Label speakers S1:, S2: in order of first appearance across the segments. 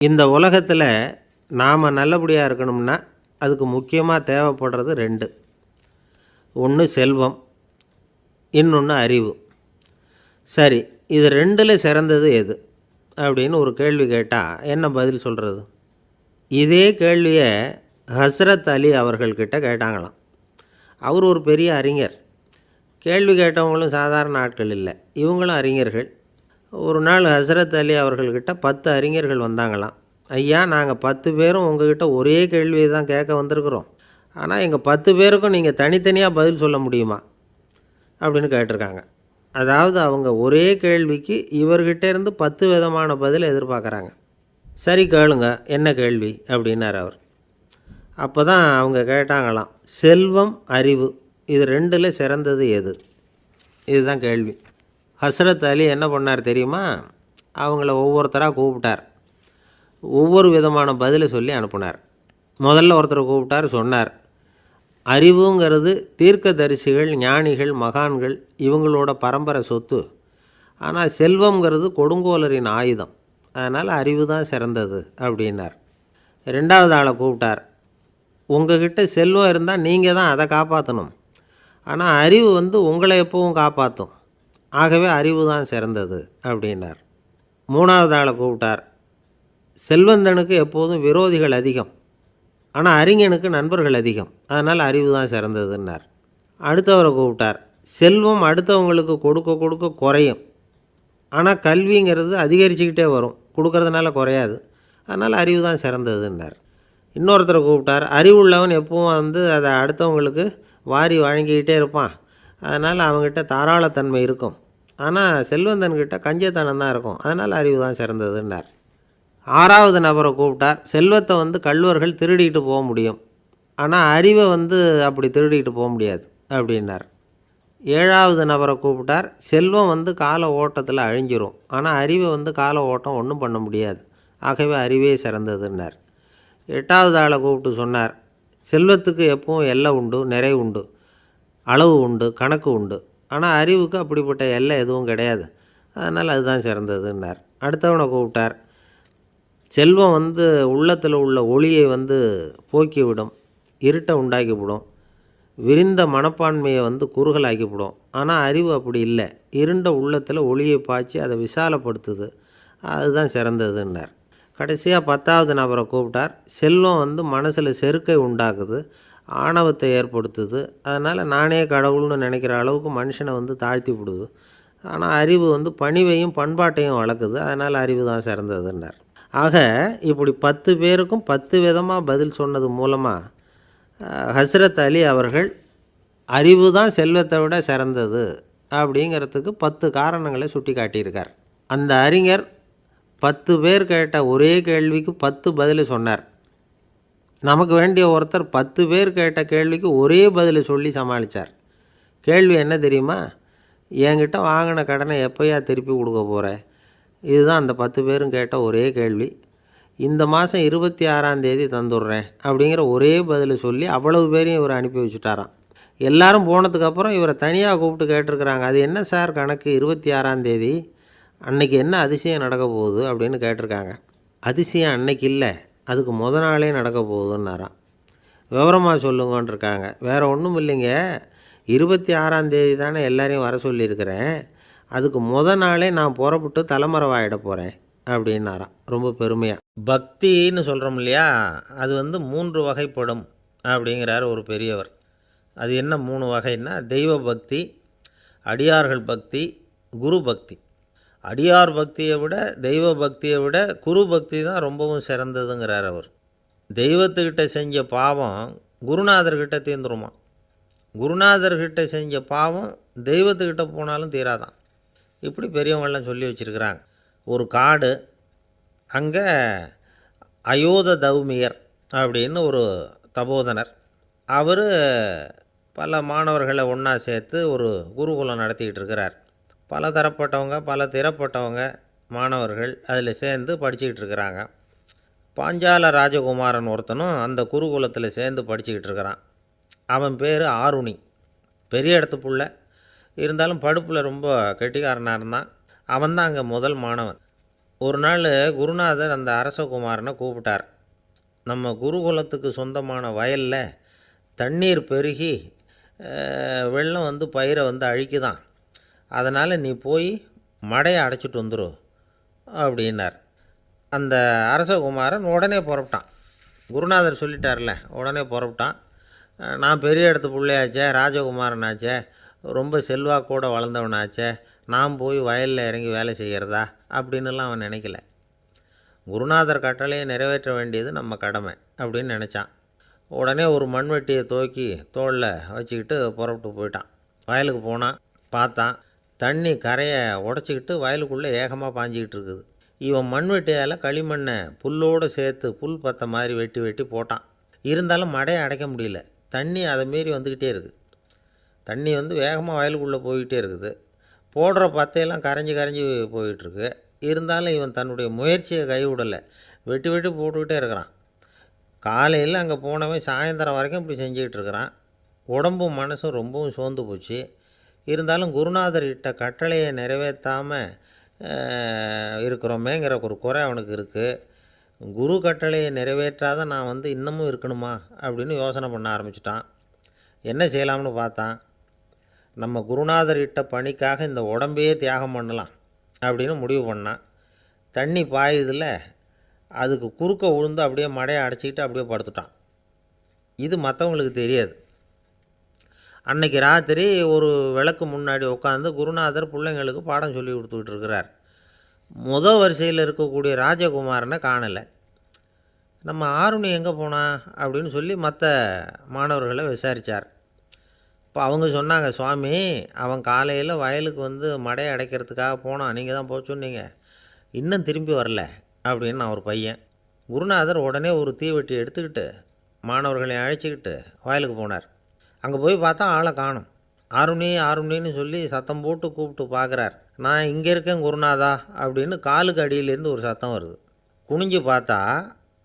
S1: இந்த உலகத்தில் நாம் நல்லபடியாக இருக்கணும்னா அதுக்கு முக்கியமாக தேவைப்படுறது 2. ஒன்று செல்வம், இன்னொன்று அறிவு. சரி, இது 2ல் சிறந்தது எது அப்படின்னு ஒரு கேள்வி கேட்டால் என்ன பதில் சொல்கிறது? இதே கேள்வியை ஹஸ்ரத் அலி அவர்கள்கிட்ட கேட்டாங்களாம். அவர் ஒரு பெரிய அறிஞர். கேள்வி கேட்டவங்களும் சாதாரண ஆட்கள் இல்லை, இவங்களும் அறிஞர்கள். ஒரு நாள் ஹஸ்ரத் அலி அவர்கள்கிட்ட 10 அறிஞர்கள் வந்தாங்களாம். ஐயா, நாங்கள் 10 பேரும் உங்ககிட்ட ஒரே கேள்வியை தான் கேட்க வந்திருக்கிறோம். ஆனால் எங்கள் 10 பேருக்கும் நீங்கள் தனித்தனியாக பதில் சொல்ல முடியுமா அப்படின்னு கேட்டிருக்காங்க. அதாவது அவங்க ஒரே கேள்விக்கு இவர்கிட்ட இருந்து 10 விதமான பதில் எதிர்பார்க்குறாங்க. சரி கேளுங்க, என்ன கேள்வி அப்படின்னார் அவர். அப்போ தான் அவங்க கேட்டாங்களாம், செல்வம், அறிவு இது 2ல் சிறந்தது எது? இதுதான் கேள்வி. ஹஸ்ரத் அலி என்ன பண்ணார் தெரியுமா? அவங்கள ஒவ்வொருத்தராக கூப்பிட்டார். ஒவ்வொரு விதமான பதிலை சொல்லி அனுப்புனார். முதல்ல ஒருத்தரை கூப்பிட்டார், சொன்னார், அறிவுங்கிறது தீர்க்கதரிசிகள், ஞானிகள், மகான்கள் இவங்களோட பரம்பரை சொத்து. ஆனால் செல்வங்கிறது கொடுங்கோலரின் ஆயுதம். அதனால் அறிவு தான் சிறந்தது அப்படின்னார். 2வது ஆளை கூப்பிட்டார். உங்ககிட்ட செல்வம் இருந்தால் நீங்கள் தான் அதை காப்பாற்றணும். ஆனால் அறிவு உங்களை எப்பவும் காப்பாற்றும். ஆகவே அறிவு தான் சிறந்தது அப்படின்னார். 3வது ஆளை கூப்பிட்டார். செல்வந்தனுக்கு எப்போதும் விரோதிகள் அதிகம், ஆனால் அறிஞனுக்கு நண்பர்கள் அதிகம். அதனால் அறிவு தான் சிறந்ததுன்னார். அடுத்தவரை கூப்பிட்டார். செல்வம் அடுத்தவங்களுக்கு கொடுக்க கொடுக்க குறையும், ஆனால் கல்விங்கிறது அதிகரிச்சுக்கிட்டே வரும், கொடுக்கறதுனால குறையாது. அதனால் அறிவு தான் சிறந்ததுன்னார். இன்னொருத்தரை கூப்பிட்டார். அறிவுள்ளவன் எப்பவும் அதை அடுத்தவங்களுக்கு வாரி வழங்கிக்கிட்டே இருப்பான். அதனால் அவங்ககிட்ட தாராளத்தன்மை இருக்கும். ஆனால் செல்வந்தன்கிட்ட கஞ்சத்தனம் தான் இருக்கும். அதனால் அறிவு தான் சிறந்ததுன்னார். 6வது நபரை கூப்பிட்டார். செல்வத்தை கள்வர்கள் திருடிட்டு போக முடியும், ஆனால் அறிவை அப்படி திருடிட்டு போக முடியாது அப்படின்னார். 7வது நபரை கூப்பிட்டார். செல்வம் கால ஓட்டத்தில் அழிஞ்சிரும், ஆனால் அறிவை கால ஓட்டம் ஒன்றும் பண்ண முடியாது. ஆகவே அறிவே சிறந்ததுன்னார். 8வது ஆளை கூப்பிட்டு சொன்னார், செல்வத்துக்கு எப்பவும் எல்லை உண்டு, நிறை உண்டு, அளவு உண்டு, கணக்கு உண்டு. ஆனால் அறிவுக்கு அப்படிப்பட்ட எல்லை எதுவும் கிடையாது. அதனால் அதுதான் சிறந்ததுன்னார். அடுத்தவனை கூப்பிட்டார். செல்வம் உள்ளத்தில் உள்ள ஒளியை போக்கிவிடும், இருட்டை உண்டாக்கிவிடும், விரிந்த மனப்பான்மையை குறுகலாக்கிவிடும். ஆனால் அறிவு அப்படி இல்லை, இருண்ட உள்ளத்தில் ஒளியை பாய்ச்சி அதை விசாலப்படுத்துது. அதுதான் சிறந்ததுன்னார். கடைசியாக 10வது நபரை கூப்பிட்டார். செல்வம் மனசில் செருக்கை உண்டாக்குது, ஆணவத்தை ஏற்படுத்துது. அதனால் நானே கடவுள்னு நினைக்கிற அளவுக்கு மனுஷனை தாழ்த்தி விடுது. ஆனால் அறிவு பணிவையும் பண்பாட்டையும் வளர்க்குது. அதனால் அறிவு தான் சிறந்ததுன்னார். ஆக இப்படி 10 பேருக்கும் 10 விதமாக பதில் சொன்னது மூலமாக ஹஸ்ரத் அலி அவர்கள் அறிவு தான் செல்வத்தை விட சிறந்தது அப்படிங்கிறதுக்கு 10 காரணங்களை சுட்டி காட்டியிருக்கார். அந்த அறிஞர் 10 பேர் கேட்ட ஒரே கேள்விக்கு 10 பதில் சொன்னார். நமக்கு வேண்டிய ஒருத்தர் 10 பேர் கேட்ட கேள்விக்கு ஒரே பதில் சொல்லி சமாளித்தார். கேள்வி என்ன தெரியுமா? என்கிட்ட வாங்கின கடனை எப்போயா திருப்பி கொடுக்க போகிறேன்? இதுதான் அந்த 10 பேரும் கேட்ட ஒரே கேள்வி. இந்த மாதம் 26ஆம் தேதி தந்துடுறேன் அப்படிங்கிற ஒரே பதில் சொல்லி அவ்வளவு பேரையும் இவர் அனுப்பி வச்சுட்டாராம். எல்லாரும் போனதுக்கப்புறம் இவரை தனியாக கூப்பிட்டு கேட்டிருக்கிறாங்க. அது என்ன சார் கணக்கு, 26ஆம் தேதி அன்னைக்கு என்ன அதிசயம் நடக்க போகுது அப்படின்னு கேட்டிருக்காங்க. அதிசயம் அன்னைக்கு இல்லை, அதுக்கு நாளே நடக்க போகுதுன்னாராம். விவரமாக சொல்லுங்கன்றிருக்காங்க. வேறு ஒன்றும் இல்லைங்க, 26ஆம் தேதி தானே எல்லாரையும் வர சொல்லியிருக்கிறேன், அதுக்கு நாளே நான் புறப்பட்டு தலைமறைவாயிட போகிறேன் அப்படின்னாராம் ரொம்ப பெருமையாக. பக்தின்னு சொல்கிறோம் இல்லையா, அது 3 வகைப்படும் அப்படிங்கிறார் ஒரு பெரியவர். அது என்ன 3 வகைன்னா, தெய்வ பக்தி, அடியார்கள் பக்தி, குரு பக்தி. அடியார் பக்தியை விட, தெய்வ பக்தியை விட குரு பக்தி தான் ரொம்பவும் சிறந்ததுங்கிறார் அவர். தெய்வத்துக்கிட்ட செஞ்ச பாவம் குருநாதர்கிட்ட தீர்ந்துருமா, குருநாதர்கிட்ட செஞ்ச பாவம் தெய்வத்துக்கிட்ட போனாலும் தீராதான். இப்படி பெரியவங்கள்லாம் சொல்லி வச்சுருக்கிறாங்க. ஒரு காடு, அங்கே அயோத தௌமியர் அப்படின்னு ஒரு தபோதனர். அவர் பல மாணவர்களை ஒன்றா சேர்த்து ஒரு குருகுலம் நடத்திக்கிட்டு இருக்கிறார். பல தரப்பட்டவங்க, பல திறப்பட்டவங்க மாணவர்கள் அதில் சேர்ந்து படிச்சுக்கிட்டு இருக்கிறாங்க. பாஞ்சால ராஜகுமாரன் ஒருத்தனும் அந்த குருகுலத்தில் சேர்ந்து படிச்சுக்கிட்டு இருக்கிறான். அவன் பேர் ஆருணி. பெரிய இடத்து புள்ள, இருந்தாலும் படுப்பில் ரொம்ப கெட்டிக்காரனாக இருந்தான். அவன்தான் அங்கே முதல் மாணவன். ஒரு நாள் குருநாதர் அந்த அரசகுமாரனை கூப்பிட்டார். நம்ம குருகுலத்துக்கு சொந்தமான வயலில் தண்ணீர் பெருகி வெள்ளம் வந்து பயிரை வந்து அழிக்குதான். அதனால் நீ போய் மடையை அடைச்சிட்டு வந்துரு அப்படின்னார். அந்த அரசகுமாரன் உடனே புறப்பட்டான். குருநாதர் சொல்லிட்டார்ல, உடனே புறப்பட்டான். நான் பெரிய இடத்து பிள்ளையாச்சே, ராஜகுமாரனாச்சே, ரொம்ப செல்வாக்கூட வளர்ந்தவனாச்சே, நான் போய் வயலில் இறங்கி வேலை செய்கிறதா அப்படின்னுலாம் அவன் நினைக்கல. குருநாதர் கட்டளையை நிறைவேற்ற வேண்டியது நம்ம கடமை அப்படின்னு நினச்சான். உடனே ஒரு மண்வெட்டியை தூக்கி தோளில் வச்சுக்கிட்டு புறப்பட்டு போயிட்டான். வயலுக்கு போனான். பார்த்தான், தண்ணி கரையை உடச்சிக்கிட்டு வயலுக்குள்ளே ஏகமாக பாஞ்சிக்கிட்டு இருக்குது. இவன் மண்வெட்டியால் களிமண்ணை புல்லோடு சேர்த்து புல் பற்ற மாதிரி வெட்டி வெட்டி போட்டான். இருந்தாலும் மடையை அடைக்க முடியல. தண்ணி அதை மீறி வந்துக்கிட்டே இருக்குது. தண்ணி வந்து வேகமாக வயலுக்குள்ளே போய்கிட்டே இருக்குது. போடுற பத்தையெல்லாம் கரைஞ்சி போயிட்டுருக்கு. இருந்தாலும் இவன் தன்னுடைய முயற்சியை கைவிடலை. வெட்டி வெட்டி போட்டுக்கிட்டே இருக்கிறான். காலையில் அங்கே போனவன் சாயந்தரம் வரைக்கும் இப்படி செஞ்சுக்கிட்டு இருக்கிறான். உடம்பும் மனசும் ரொம்பவும் சோர்ந்து போச்சு. இருந்தாலும் குருநாதர் இட்ட கட்டளையை நிறைவேற்றாமல் இருக்கிறோமேங்கிற ஒரு குறை அவனுக்கு இருக்குது. குரு கட்டளையை நிறைவேற்றாத நான் வந்து இன்னமும் இருக்கணுமா அப்படின்னு யோசனை பண்ண ஆரம்பிச்சிட்டான். என்ன செய்யலாம்னு பார்த்தான். நம்ம குருநாதர் இட்ட பணிக்காக இந்த உடம்பையே தியாகம் பண்ணலாம் அப்படின்னு முடிவு பண்ணான். தண்ணி பாயுதில் அதுக்கு குறுக்க விழுந்து அப்படியே மடையை அடைச்சிக்கிட்டு அப்படியே படுத்துட்டான். இது மற்றவங்களுக்கு தெரியாது. அன்றைக்கி ராத்திரி ஒரு விளக்கு முன்னாடி உட்காந்து குருநாதர் பிள்ளைங்களுக்கு பாடம் சொல்லி கொடுத்துக்கிட்டு இருக்கிறார். முதல் வரிசையில் இருக்கக்கூடிய ராஜகுமாரனை காணலை. நம்ம ஆருணி எங்கே போனா அப்படின்னு சொல்லி மற்ற மாணவர்களை விசாரித்தார். இப்போ அவங்க சொன்னாங்க, சுவாமி அவன் காலையில் வயலுக்கு வந்து மடையை அடைக்கிறதுக்காக போனான், நீங்கள் தான் போக சொன்னீங்க, இன்னும் திரும்பி வரல அப்படின்னு ஒரு பையன். குருநாதர் உடனே ஒரு தீவெட்டி எடுத்துக்கிட்டு மாணவர்களை அழைச்சிக்கிட்டு வயலுக்கு போனார். அங்கே போய் பார்த்தா ஆளை காணும். ஆருணின்னு சொல்லி சத்தம் போட்டு கூப்பிட்டு பார்க்குறார். நான் இங்கே இருக்கேன் குருநாதா அப்படின்னு காலுக்கு அடியிலேருந்து ஒரு சத்தம் வருது. குனிஞ்சு பார்த்தா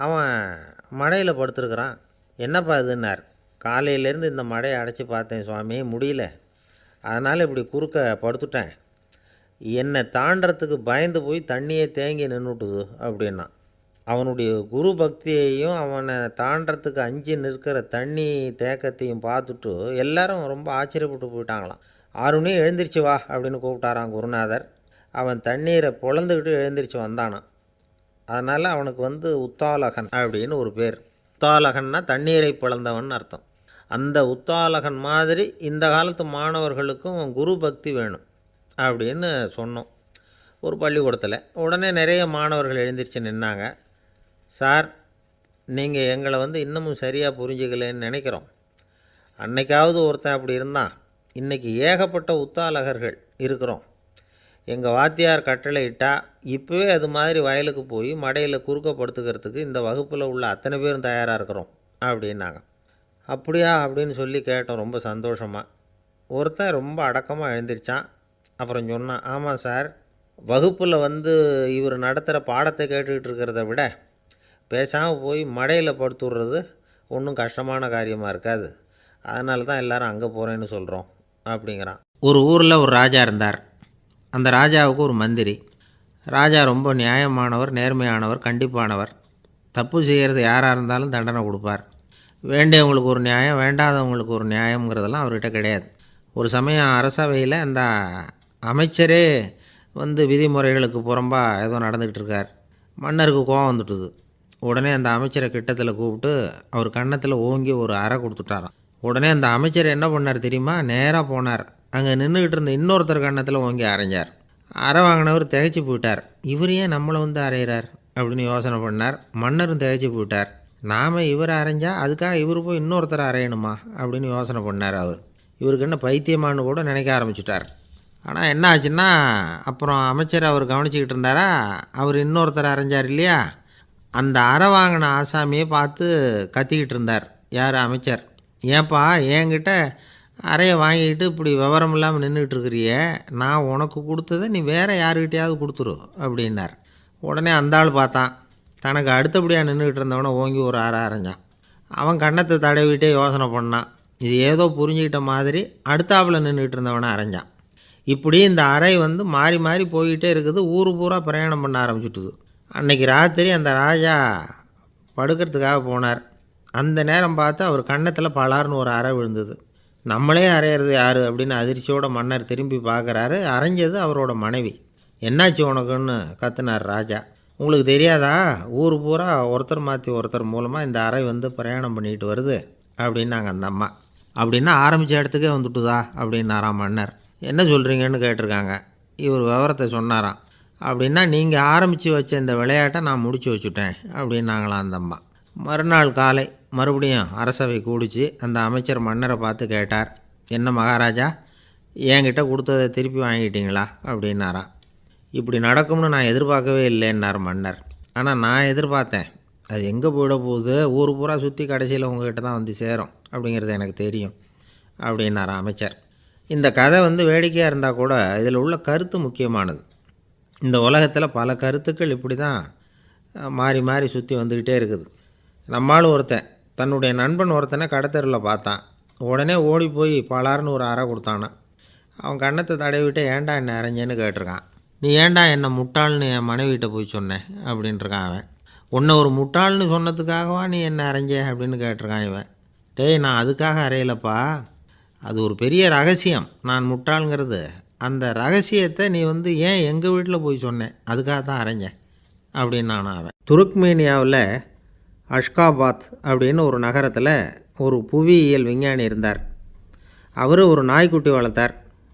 S1: அவன் மடையில் படுத்துருக்குறான். என்னப்பா இதுன்னார். காலையிலேருந்து இந்த மடையை அடைச்சி பார்த்தேன் சுவாமி, முடியல, அதனால் இப்படி குறுக்க படுத்துட்டேன். என்னை தாண்டறதுக்கு பயந்து போய் தண்ணியை தேங்கி நின்றுட்டுது அப்படின்னா. அவனுடைய குரு பக்தியையும் அவனை தாண்டறதுக்கு அஞ்சு நிற்கிற தண்ணி தேக்கத்தையும் பார்த்துட்டு எல்லாரும் ரொம்ப ஆச்சரியப்பட்டு போயிட்டாங்களாம். ஆருணி எழுந்திரிச்சு வா அப்படின்னு கூப்பிட்டாரான் குருநாதர். அவன் தண்ணீரை பொழந்துக்கிட்டு எழுந்திரிச்சு வந்தானான். அதனால் அவனுக்கு வந்து உத்தாலகன் அப்படின்னு ஒரு பேர். உத்தாலகன்னா தண்ணீரை பிளந்தவன் அர்த்தம். அந்த உத்தாலகன் மாதிரி இந்த காலத்து மாணவர்களுக்கும் குரு பக்தி வேணும் அப்படின்னு சொன்னோம் ஒரு பள்ளிக்கூடத்தில். உடனே நிறைய மாணவர்கள் எழுந்திரிச்சு நின்னாங்க. சார், நீங்கள் எங்களை வந்து இன்னமும் சரியாக புரிஞ்சுக்கலன்னு நினைக்கிறோம். அன்னைக்காவது ஒருத்தன் அப்படி இருந்தான், இன்றைக்கி ஏகப்பட்ட உத்தாலகர்கள் இருக்கிறோம். எங்கள் வாத்தியார் கட்டளை இட்டால் இப்போவே அது மாதிரி வயலுக்கு போய் மடையில் குறுக்கப்படுத்துக்கிறதுக்கு இந்த வகுப்பில் உள்ள அத்தனை பேரும் தயாராக இருக்கிறோம் அப்படின்னாங்க. அப்படியா அப்படின்னு சொல்லி கேட்டோம் ரொம்ப சந்தோஷமாக. ஒருத்தன் ரொம்ப அடக்கமாக எழுந்திரிச்சான். அப்புறம் சொன்னான், ஆமாம் சார், வகுப்பில் வந்து இவர் நடத்துகிற பாடத்தை கேட்டுக்கிட்டு இருக்கிறத விட பேசாமல் போய் மடையில் படுத்துடுறது ஒன்றும் கஷ்டமான காரியமாக இருக்காது, அதனால தான் எல்லோரும் அங்கே போகிறேன்னு சொல்கிறோம் அப்படிங்கிறான். ஒரு ஊரில் ஒரு ராஜா இருந்தார். அந்த ராஜாவுக்கு ஒரு மந்திரி. ராஜா ரொம்ப நியாயமானவர், நேர்மையானவர், கண்டிப்பானவர். தப்பு செய்கிறது யாராக இருந்தாலும் தண்டனை கொடுப்பார். வேண்டியவங்களுக்கு ஒரு நியாயம், வேண்டாதவங்களுக்கு ஒரு நியாயங்கிறதெல்லாம் அவர்கிட்ட கிடையாது. ஒரு சமயம் அரசவையில் அந்த அமைச்சரே வந்து விதிமுறைகளுக்கு புறம்பாக ஏதோ நடந்துக்கிட்டு இருக்கார். மன்னருக்கு கோபம் வந்துட்டுது. உடனே அந்த அமைச்சரை கிட்டத்தில் கூப்பிட்டு அவர் கன்னத்தில் ஓங்கி ஒரு அறை கொடுத்துட்டாராம். உடனே அந்த அமைச்சர் என்ன பண்ணார் தெரியுமா, நேராக போனார். அங்கே நின்றுக்கிட்டு இருந்த இன்னொருத்தர் கன்னத்தில் ஓங்கி அரைஞ்சார். அறை வாங்கினவர் திகைச்சு போயிட்டார். இவர் ஏன் நம்மளை வந்து அரைகிறார் அப்படின்னு யோசனை பண்ணார். மன்னரும் திகைச்சு போயிட்டார். நாம் இவர் அரைஞ்சா அதுக்காக இவர் போய் இன்னொருத்தரை அரையணுமா அப்படின்னு யோசனை பண்ணார். இவருக்கு என்ன பைத்தியமானு கூட நினைக்க ஆரம்பிச்சிட்டார். ஆனால் என்ன ஆச்சுன்னா, அப்புறம் அமைச்சர் அவர் கவனிச்சிக்கிட்டு இருந்தாரா, அவர் இன்னொருத்தர் அரைஞ்சார் இல்லையா, அந்த அறை வாங்கின ஆசாமியை பார்த்து கத்திக்கிட்டு இருந்தார். யார்? அமைச்சர். ஏன்பா என்கிட்ட அறையை வாங்கிக்கிட்டு இப்படி விவரம் இல்லாமல் நின்றுக்கிட்டு இருக்கிறிய, நான் உனக்கு கொடுத்ததை நீ வேறு யாருக்கிட்டையாவது கொடுத்துரு அப்படின்னார். உடனே அந்த ஆள் பார்த்தான். தனக்கு அடுத்தபடியாக நின்றுக்கிட்டு இருந்தவனை ஓங்கி ஒரு அறை அரைஞ்சான். அவன் கன்னத்தை தடவிட்டே யோசனை பண்ணான். இது ஏதோ புரிஞ்சுக்கிட்ட மாதிரி அடுத்தாப்பில் நின்றுக்கிட்டு இருந்தவனை அரைஞ்சான். இப்படி இந்த அறை வந்து மாறி மாறி போய்கிட்டே இருக்குது. ஊர் பூரா பிரயாணம் பண்ண ஆரம்பிச்சுட்டுது. அன்றைக்கி ராத்திரி அந்த ராஜா படுக்கிறதுக்காக போனார். அந்த நேரம் பார்த்து அவர் கன்னத்தில் பலார்னு ஒரு அறை விழுந்தது. நம்மளே அறையிறது யார் அப்படின்னு அதிர்ச்சியோட மன்னர் திரும்பி பார்க்குறாரு. அரைஞ்சது அவரோட மனைவி. என்னாச்சு உனக்குன்னு கத்துனார் ராஜா. உங்களுக்கு தெரியாதா, ஊர் பூரா ஒருத்தர் மாற்றி ஒருத்தர் மூலமாக இந்த அறை வந்து பிரயாணம் பண்ணிட்டு வருது அப்படின்னாங்க அந்த அம்மா. அப்படின்னா ஆரம்பித்த இடத்துக்கே வந்துட்டுதா அப்படின்னாராம் மன்னர். என்ன சொல்கிறீங்கன்னு கேட்டிருக்காங்க. இவர் விவரத்தை சொன்னாராம். அப்படின்னா நீங்கள் ஆரம்பித்து வச்ச இந்த விளையாட்டை நான் முடித்து வச்சுட்டேன் அப்படின்னாங்களாம் அந்த அம்மா. மறுநாள் காலை மறுபடியும் அரசவை கூடிச்சு அந்த அமைச்சர் மன்னரை பார்த்து கேட்டார். என்ன மகாராஜா, என்கிட்ட கொடுத்ததை திருப்பி வாங்கிட்டீங்களா அப்படின்னாராம். இப்படி நடக்கும்னு நான் எதிர்பார்க்கவே இல்லைன்னார் மன்னர். ஆனால் நான் எதிர்பார்த்தேன். அது எங்கே போயிட போகுது, ஊர் பூரா சுற்றி கடைசியில் உங்ககிட்ட தான் வந்து சேரும் அப்படிங்கிறது எனக்கு தெரியும் அப்படின்னார் அமைச்சர். இந்த கதை வந்து வேடிக்கையாக இருந்தால் கூட இதில் உள்ள கருத்து முக்கியமானது. இந்த உலகத்தில் பல கருத்துக்கள் இப்படி தான் மாறி மாறி சுற்றி வந்துக்கிட்டே இருக்குது. நம்மால் ஒருத்தன் தன்னுடைய நண்பன் ஒருத்தனை கடத்தெருவில் பார்த்தான். உடனே ஓடி போய் பலார்னு ஒரு அறை கொடுத்தானான். அவன் கன்னத்தை தடவிட்டு ஏன்டா என்ன அரைஞ்சேன்னு கேட்டிருக்கான். நீ ஏன்டா என்னை முட்டாள்னு என் மனைவிட்ட போய் சொன்னேன் அப்படின்ட்டுருக்கான் அவன். உன்னை ஒரு முட்டாள்னு சொன்னதுக்காகவா நீ என்ன அரைஞ்ச அப்படின்னு கேட்டிருக்கான் இவன். டேய், நான் அதுக்காக அறையலப்பா, அது ஒரு பெரிய ரகசியம். நான் முட்டாளுங்கிறது அந்த ரகசியத்தை நீ வந்து ஏன் எங்கள் வீட்டில் போய் சொன்னேன், அதுக்காக தான் அரைஞ்சேன் அப்படின்னு நானும் அவன். துருக்மேனியாவில் அஷ்காபாத் அப்படின்னு ஒரு நகரத்தில் ஒரு புவியியல் விஞ்ஞானி இருந்தார். அவர் ஒரு நாய்க்குட்டி வளர்த்தார்.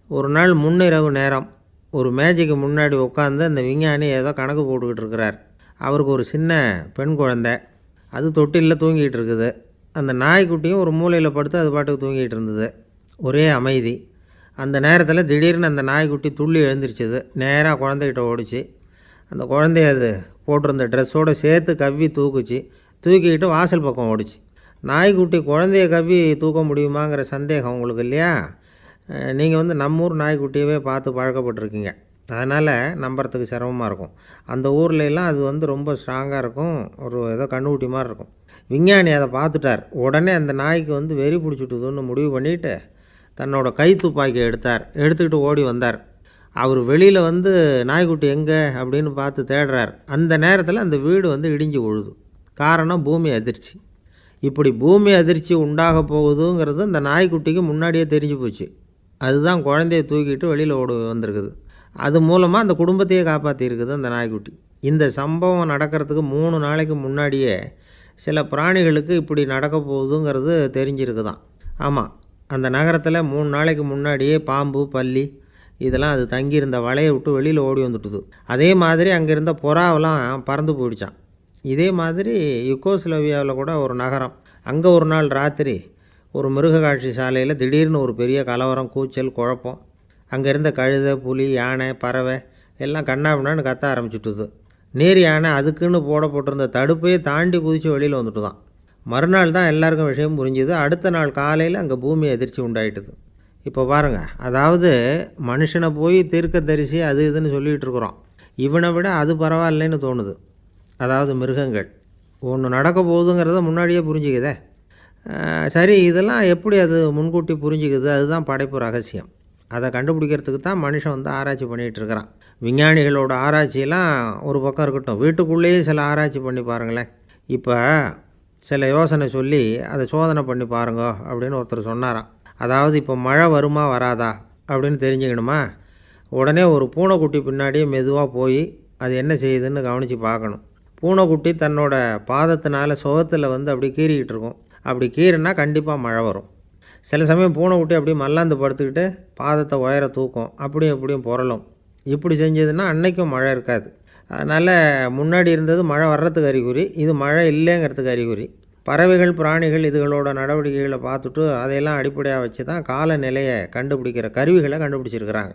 S1: ஒரு நாள் முன்னிரவு நேரம் ஒரு மேஜைக்கு முன்னாடி உட்காந்து அந்த விஞ்ஞானி ஏதோ கணக்கு போட்டுக்கிட்டு இருக்கிறார். அவருக்கு ஒரு சின்ன பெண் குழந்தை, அது தொட்டிலில் தூங்கிட்டு இருக்குது. அந்த நாய்க்குட்டியும் ஒரு மூலையில் படுத்து அது பாட்டுக்கு தூங்கிட்டு இருந்தது. ஒரே அமைதி. அந்த நேரத்தில் திடீர்னு அந்த நாய்க்குட்டி துள்ளி எழுந்திரிச்சிது. நேராக குழந்தைகிட்ட ஓடிச்சு. அந்த குழந்தைய அது போட்டிருந்த ட்ரெஸ்ஸோடு சேர்த்து கவ்வி தூக்குச்சு. தூக்கிக்கிட்டு வாசல் பக்கம் ஓடிச்சு. நாய்க்குட்டி குழந்தைய கவ்வி தூக்க முடியுமாங்கிற சந்தேகம் உங்களுக்கு இல்லையா? நீங்கள் வந்து நம்மூர் நாய்க்குட்டியவே பார்த்து பழக்கப்பட்டிருக்கீங்க, அதனால் நம்புறதுக்கு சிரமமாக இருக்கும். அந்த ஊர்லெலாம் அது வந்து ரொம்ப ஸ்ட்ராங்காக இருக்கும், ஒரு ஏதோ கண்ணுக்குட்டி மாதிரி இருக்கும். விஞ்ஞானி அதை பார்த்துட்டார். உடனே அந்த நாய்க்கு வந்து வெறி பிடிச்சிட்டுதுன்னு முடிவு பண்ணிவிட்டு தன்னோட கை துப்பாக்கி எடுத்துக்கிட்டு ஓடி வந்தார். அவர் வெளியில் வந்து நாய்க்குட்டி எங்கே அப்படின்னு பார்த்து தேடுறார். அந்த நேரத்தில் அந்த வீடு வந்து இடிஞ்சு விழுது. காரணம் பூமி அதிர்ச்சி. இப்படி பூமி அதிர்ச்சி உண்டாக போகுதுங்கிறது அந்த நாய்க்குட்டிக்கு முன்னாடியே தெரிஞ்சு போச்சு. அதுதான் குழந்தைய தூக்கிட்டு வெளியில் வந்திருக்குது. அது மூலமாக அந்த குடும்பத்தையே காப்பாற்றிருக்குது அந்த நாய்க்குட்டி. இந்த சம்பவம் நடக்கிறதுக்கு 3 நாளைக்கு முன்னாடியே சில பிராணிகளுக்கு இப்படி நடக்க போகுதுங்கிறது தெரிஞ்சிருக்குதான். ஆமாம், அந்த நகரத்தில் 3 நாளைக்கு முன்னாடியே பாம்பு, பல்லி இதெல்லாம் அது தங்கியிருந்த வலையை விட்டு வெளியில் ஓடி வந்துட்டுது. அதே மாதிரி அங்கே இருந்த புறாவெல்லாம் பறந்து போயிடுச்சான். இதே மாதிரி யுகோஸ்லோவியாவில் கூட ஒரு நகரம், அங்கே ஒரு நாள் ராத்திரி ஒரு மிருக காட்சி சாலையில் திடீர்னு ஒரு பெரிய கலவரம், கூச்சல், குழப்பம். அங்கே இருந்த கழுதை, புலி, யானை, பறவை எல்லாம் கண்ணாபின்னான்னு கத்த ஆரம்பிச்சுட்டுது. நேர் யானை அதுக்குன்னு போட்டிருந்த தடுப்பையே தாண்டி குதித்து வெளியில் வந்துட்டு தான். மறுநாள் தான் எல்லாருக்கும் விஷயம் புரிஞ்சுது. அடுத்த நாள் காலையில் அங்கே பூமி அதிர்ச்சி உண்டாயிட்டுது. இப்போ பாருங்கள், அதாவது மனுஷனை போய் தீர்க்கதரிசி அது இதுன்னு சொல்லிகிட்டு இருக்கிறோம். இவனை விட அது பரவாயில்லைன்னு தோணுது. அதாவது மிருகங்கள் ஒன்று நடக்க போகுதுங்கிறத முன்னாடியே புரிஞ்சுக்குதே. சரி, இதெல்லாம் எப்படி அது முன்கூட்டி புரிஞ்சுக்குது? அதுதான் படைப்பு ரகசியம். அதை கண்டுபிடிக்கிறதுக்கு தான் மனுஷன் வந்து ஆராய்ச்சி பண்ணிகிட்டு இருக்கிறான். விஞ்ஞானிகளோட ஆராய்ச்சியெல்லாம் ஒரு பக்கம் இருக்கட்டும், வீட்டுக்குள்ளேயே சில ஆராய்ச்சி பண்ணி பாருங்களேன். இப்போ சில யோசனை சொல்லி அதை சோதனை பண்ணி பாருங்க அப்படின்னு ஒருத்தர் சொன்னாராம். அதாவது இப்போ மழை வருமா வராதா அப்படின்னு தெரிஞ்சுக்கணுமா, உடனே ஒரு பூனைக்குட்டி பின்னாடியே மெதுவாக போய் அது என்ன செய்யுதுன்னு கவனித்து பார்க்கணும். பூனைக்குட்டி தன்னோட பாதத்தினால சுகத்தில் வந்து அப்படி கீறிக்கிட்டு இருக்கும். அப்படி கீறினா கண்டிப்பாக மழை வரும். சில சமயம் பூனைக்குட்டி அப்படியே மல்லாந்து படுத்துக்கிட்டு பாதத்தை உயர தூக்கும், அப்படியும் இப்படியும் புரளும். இப்படி செஞ்சதுன்னா அன்னைக்கும் மழை இருக்காது. அதனால் முன்னாடி இருந்தது மழை வர்றதுக்கு அறிகுறி, இது மழை இல்லைங்கிறதுக்கு அறிகுறி. பறவைகள், பிராணிகள் இதுகளோட நடவடிக்கைகளை பார்த்துட்டு அதையெல்லாம் அடிப்படையாக வச்சு தான் காலநிலையை கண்டுபிடிக்கிற கருவிகளை கண்டுபிடிச்சிருக்கிறாங்க.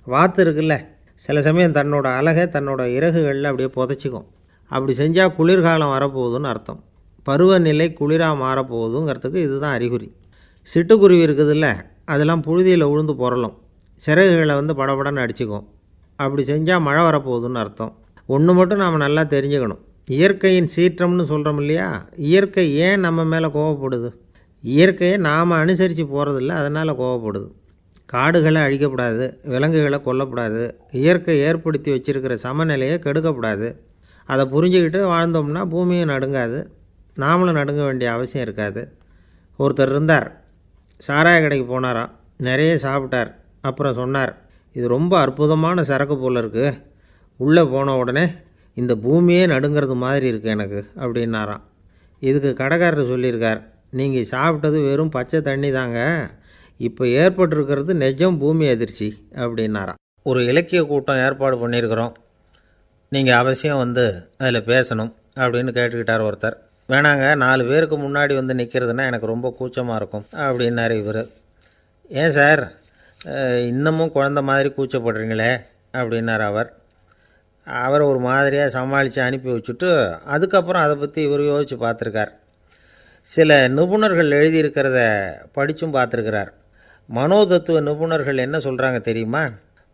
S1: வாத்து இருக்குல்ல, சில சமயம் தன்னோட அழகை தன்னோட இறகுகளில் அப்படியே புதைச்சிக்கும். அப்படி செஞ்சால் குளிர்காலம் வரப்போகுதுன்னு அர்த்தம். பருவநிலை குளிராக மாறப்போகுதுங்கிறதுக்கு இதுதான் அறிகுறி. சிட்டுக்குருவி இருக்குதுல்ல, அதெல்லாம் புழுதியில் விழுந்து புரளும், சிறகுகளை வந்து படபடன்னு அடிச்சுக்கும். அப்படி செஞ்சால் மழை வரப்போகுதுன்னு அர்த்தம். ஒன்று மட்டும் நாம் நல்லா தெரிஞ்சுக்கணும், இயற்கையின் சீற்றம்னு சொல்கிறோம் இல்லையா, இயற்கை ஏன் நம்ம மேலே கோவப்படுது? இயற்கையை நாம் அனுசரித்து போகிறதில்ல, அதனால் கோவப்படுது. காடுகளை அழிக்கக்கூடாது, விலங்குகளை கொல்லக்கூடாது, இயற்கை ஏற்படுத்தி வச்சுருக்கிற சமநிலையை கெடுக்கக்கூடாது. அதை புரிஞ்சுக்கிட்டு வாழ்ந்தோம்னா பூமியும் நடுங்காது, நாமளும் நடுங்க வேண்டிய அவசியம் இருக்காது. ஒருத்தர் இருந்தார், சாராய கடைக்கு போனாராம், நிறைய சாப்பிட்டார். அப்புறம் சொன்னார், இது ரொம்ப அற்புதமான சரக்கு போல் இருக்குது, உள்ளே போன உடனே இந்த பூமியே நடுங்கிறது மாதிரி இருக்குது எனக்கு அப்படின்னாராம். இதுக்கு கடைக்காரர் சொல்லியிருக்கார், நீங்கள் சாப்பிட்டது வெறும் பச்சை தண்ணி தாங்க, இப்போ ஏற்பட்டிருக்கிறது நிஜம் பூமி அதிர்ச்சி அப்படின்னாராம். ஒரு இலக்கிய கூட்டம் ஏற்பாடு பண்ணியிருக்கிறோம், நீங்கள் அவசியம் வந்து அதில் பேசணும் அப்படின்னு கேட்டுக்கிட்டார் ஒருத்தர். வேணாங்க, 4 பேருக்கு முன்னாடி வந்து நிற்கிறதுனா எனக்கு ரொம்ப கூச்சமாக இருக்கும் அப்படின்னாரு இவர். ஏன் சார் இன்னமும் குழந்த மாதிரி கூச்சப்படுறீங்களே அப்படின்னார் அவர். அவரை ஒரு மாதிரியாக சமாளித்து அனுப்பி வச்சுட்டு அதுக்கப்புறம் அதை பற்றி இவர் யோசித்து பார்த்துருக்கார். சில நிபுணர்கள் எழுதியிருக்கிறத படித்தும் பார்த்துருக்கிறார். மனோதத்துவ நிபுணர்கள் என்ன சொல்கிறாங்க தெரியுமா?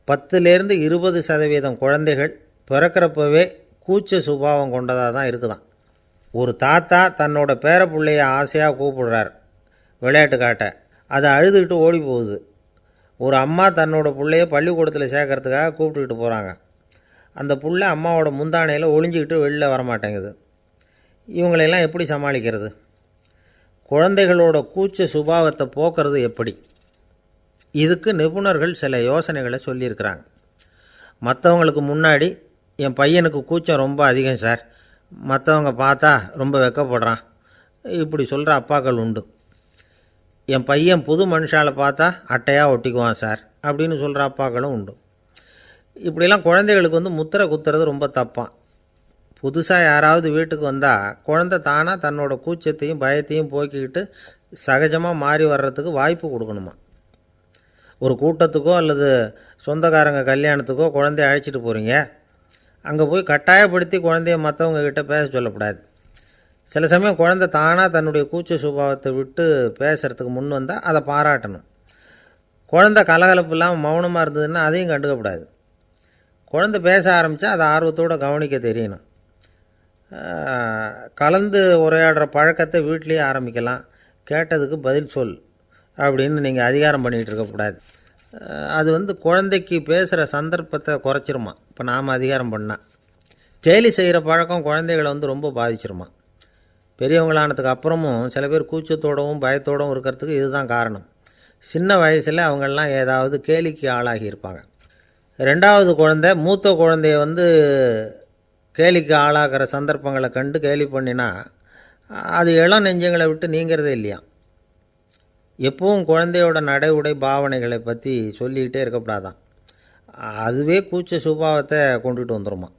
S1: 10லேருந்து 20% குழந்தைகள் பிறக்கிறப்பவே கூச்ச சுபாவம் கொண்டதாக தான் இருக்குதான். ஒரு தாத்தா தன்னோட பேர பிள்ளைய ஆசையாக கூப்பிடுறார் விளையாட்டு காட்ட, அதை அழுதுகிட்டு ஓடி போகுது. ஒரு அம்மா தன்னோட பிள்ளைய பள்ளிக்கூடத்தில் சேர்க்கறதுக்காக கூப்பிட்டுக்கிட்டு போகிறாங்க. அந்த புள்ள அம்மாவோட முந்தானையில் ஒளிஞ்சிக்கிட்டு வெளில வரமாட்டேங்குது. இவங்களெல்லாம் எப்படி சமாளிக்கிறது? குழந்தைகளோட கூச்ச சுபாவத்தை போக்குறது எப்படி? இதுக்கு நிபுணர்கள் சில யோசனைகளை சொல்லியிருக்கிறாங்க. மற்றவங்களுக்கு முன்னாடி என் பையனுக்கு கூச்சம் ரொம்ப அதிகம் சார், மற்றவங்க பார்த்தா ரொம்ப வெக்கப்படுறான், இப்படி சொல்கிற அப்பாக்கள் உண்டு. என் பையன் புது மனுஷாலை பார்த்தா அட்டையாக ஒட்டிக்குவான் சார் அப்படின்னு சொல்கிற அப்பாக்களும் உண்டு. இப்படிலாம் குழந்தைகளுக்கு வந்து முத்திரை குத்துறது ரொம்ப தப்பான். புதுசாக யாராவது வீட்டுக்கு வந்தால் குழந்தை தானாக தன்னோட கூச்சத்தையும் பயத்தையும் போக்கிக்கிட்டு சகஜமாக மாறி வர்றதுக்கு வாய்ப்பு கொடுக்கணுமா. ஒரு கூட்டத்துக்கோ அல்லது சொந்தக்காரங்க கல்யாணத்துக்கோ குழந்தைய அழைச்சிட்டு போகிறீங்க, அங்கே போய் கட்டாயப்படுத்தி குழந்தைய மற்றவங்க கிட்ட பேச சொல்லக்கூடாது. சில சமயம் குழந்தை தானாக தன்னுடைய கூச்ச சுபாவத்தை விட்டு பேசுகிறதுக்கு முன் வந்தால் அதை பாராட்டணும். குழந்தை கலகலப்பு இல்லாமல் மௌனமாக இருந்ததுன்னா அதையும் கண்டுக்கக்கூடாது. குழந்தை பேச ஆரம்பித்தா அதை ஆர்வத்தோடு கவனிக்க தெரியணும். கலந்து உரையாடுற பழக்கத்தை வீட்லேயே ஆரம்பிக்கலாம். கேட்டதுக்கு பதில் சொல் அப்படின்னு நீங்கள் அதிகாரம் பண்ணிகிட்டு இருக்கக்கூடாது. அது வந்து குழந்தைக்கு பேசுகிற சந்தர்ப்பத்தை குறைச்சிருமா. இப்போ நாம் அதிகாரம் பண்ணால் கேலி செய்கிற பழக்கம் குழந்தைகளை வந்து ரொம்ப பாதிச்சிருமா. பெரியவங்களானதுக்கு அப்புறமும் சில பேர் கூச்சத்தோடவும் பயத்தோடவும் இருக்கிறதுக்கு இதுதான் காரணம். சின்ன வயசில் அவங்கெல்லாம் ஏதாவது கேலிக்கு ஆளாகி இருப்பாங்க. 2வது குழந்தை மூத்த குழந்தைய வந்து கேலிக்கு ஆளாகிற சந்தர்ப்பங்களை கண்டு கேலி பண்ணினா அது இளம் நெஞ்சங்களை விட்டு நீங்கிறதே இல்லையா. எப்பவும் குழந்தையோட நடை உடை பாவனைகளை பற்றி சொல்லிக்கிட்டே இருக்கக்கூடாதான். அதுவே கூச்ச சுபாவத்தை கொண்டுட்டு வந்துடுமா.